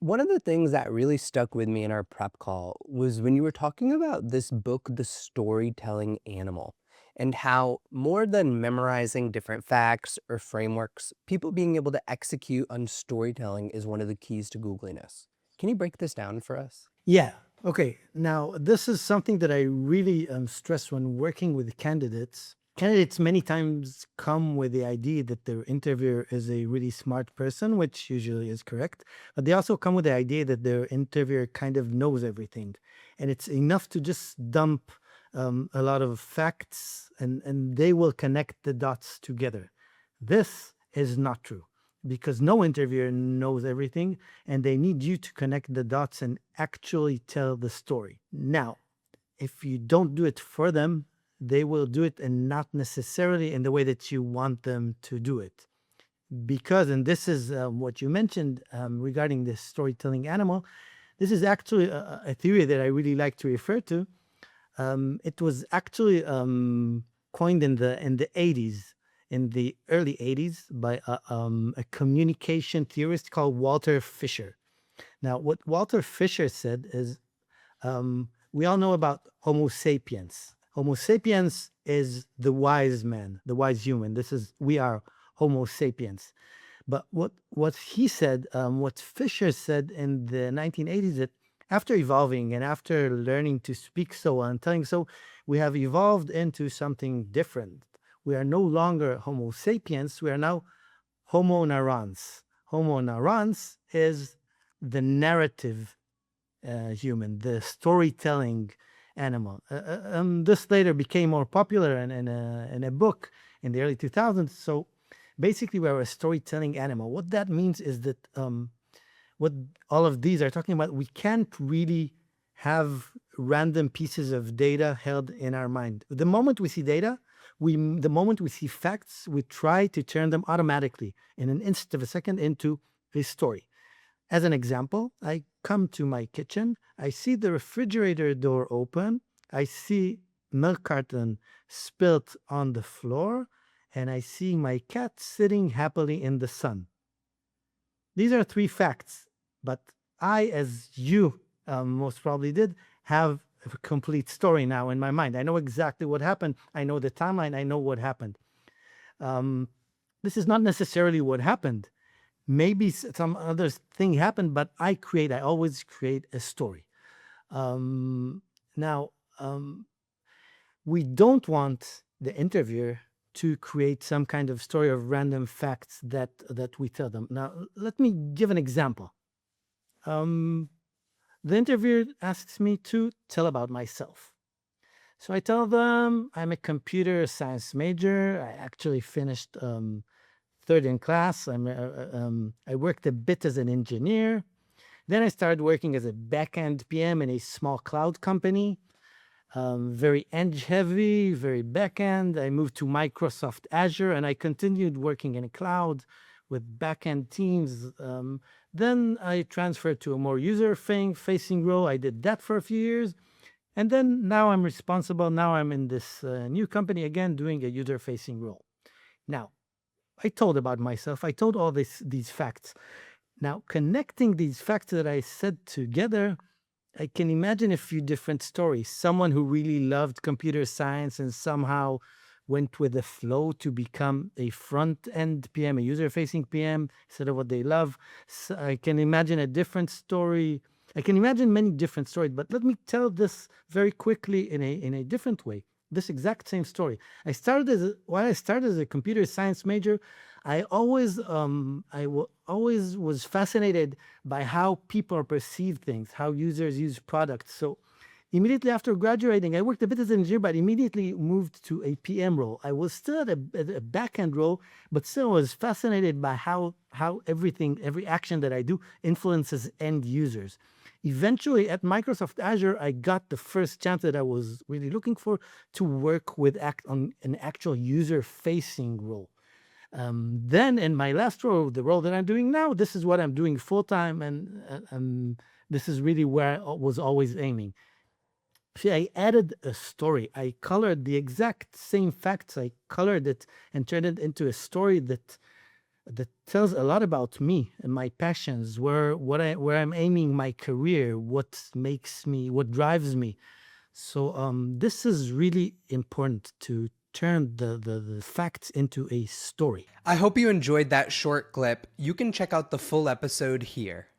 One of the things that really stuck with me in our prep call was when you were talking about this book, The Storytelling Animal, and how more than memorizing different facts or frameworks, people being able to execute on storytelling is one of the keys to Googliness. Can you break this down for us? Yeah. Okay. Now, this is something that I really stress when working with candidates. Candidates many times come with the idea that their interviewer is a really smart person, which usually is correct. But they also come with the idea that their interviewer kind of knows everything. And it's enough to just dump a lot of facts and they will connect the dots together. This is not true because no interviewer knows everything and they need you to connect the dots and actually tell the story. Now, if you don't do it for them, they will do it and not necessarily in the way that you want them to do it. Because, and this is what you mentioned regarding the storytelling animal, this is actually a theory that I really like to refer to. It was actually coined in the 80s, in the early 80s, by a communication theorist called Walter Fisher. Now, what Walter Fisher said is, we all know about Homo sapiens. Homo sapiens is the wise man, the wise human. This is we are Homo sapiens. But what he said, what Fisher said in the 1980s, that after evolving and after learning to speak so well and telling so, we have evolved into something different. We are no longer Homo sapiens. We are now Homo narrans. Homo narrans is the narrative human, the storytelling animal. This later became more popular in a book in the early 2000s. So basically, we're a storytelling animal. What that means is that what all of these are talking about, we can't really have random pieces of data held in our mind. The moment we see data, the moment we see facts, we try to turn them automatically in an instant of a second into a story. As an example, I come to my kitchen, I see the refrigerator door open, I see milk carton spilt on the floor, and I see my cat sitting happily in the sun. These are three facts, but I, as you most probably did, have a complete story now in my mind. I know exactly what happened. I know the timeline. I know what happened. Um, this is not necessarily what happened. Maybe some other thing happened, but I always create a story. Um, now, we don't want the interviewer to create some kind of story of random facts that we tell them. Now, let me give an example. Um, the interviewer asks me to tell about myself. So I tell them I'm a computer science major. I actually finished third in class. I worked a bit as an engineer. Then I started working as a backend PM in a small cloud company. Very edge heavy, very backend. I moved to Microsoft Azure and I continued working in a cloud with backend teams. Then I transferred to a more user facing role. I did that for a few years. And then now I'm responsible. Now I'm in this new company again doing a user facing role. Now, I told about myself. I told all these facts. Now, connecting these facts that I said together, I can imagine a few different stories. Someone who really loved computer science and somehow went with the flow to become a front end PM, a user facing PM, instead of what they love. So I can imagine a different story. I can imagine many different stories, but let me tell this very quickly in a different way. This exact same story. While I started as a computer science major, always was fascinated by how people perceive things, how users use products. So immediately after graduating, I worked a bit as an engineer, but immediately moved to a PM role. I was still at a back-end role, but still was fascinated by how every action that I do influences end users. Eventually, at Microsoft Azure, I got the first chance that I was really looking for to work on an actual user-facing role. Then in my last role, the role that I'm doing now, this is what I'm doing full time, and this is really where I was always aiming. See, I added a story. I colored the exact same facts. I colored it and turned it into a story that tells a lot about me and my passions, where I'm aiming my career, what drives me. So this is really important to turn the facts into a story. I hope you enjoyed that short clip. You can check out the full episode here.